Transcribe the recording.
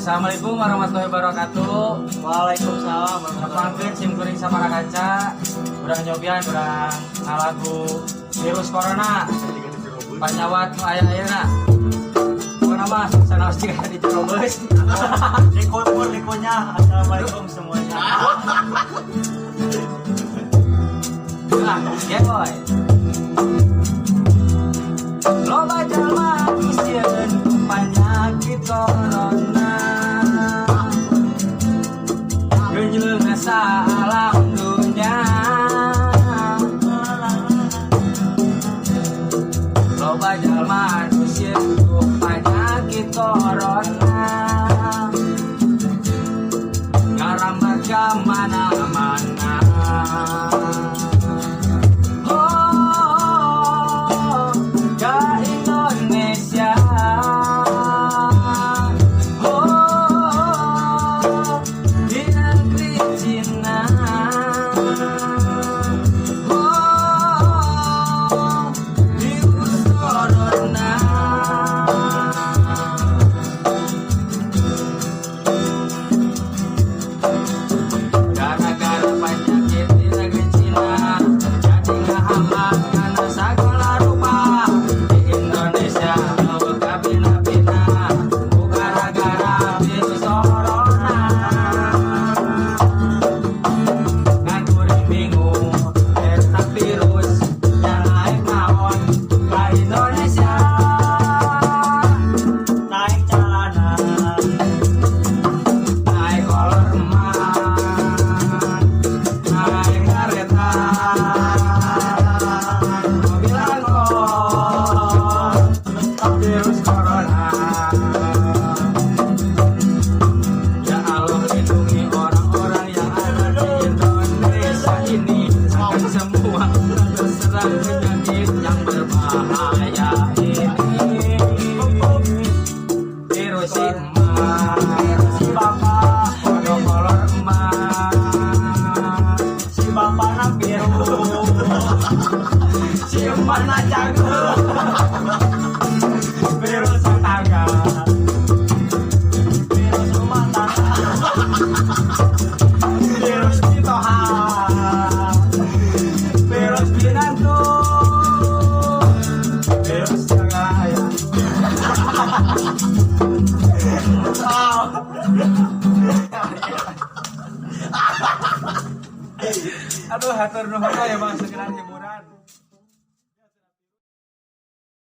Assalamualaikum warahmatullahi wabarakatuh. Waalaikumsalam Mampir sim kuring sabaraha kaca. Urang nyobian urang ngalagu virus corona. Panyawat nu aya-ayana. Pokona mah sanaos jiga dicerobos. Likonya. Assalamualaikum semuanya. Ya boy. Loba jalma isieun penyakit corona. Geujeulna salam dunya. Loba jalma isieun penyakit corona. Ngarambat ka mana-mana. Penyakit yang berbahaya ini virus si bapak kolor emas si bapak na biru si emak na jago virus tetangga virus rumah tangga virus pitohan virus binatu virus jagaraya. Aduh, hatur nuhun ya Bang, sekian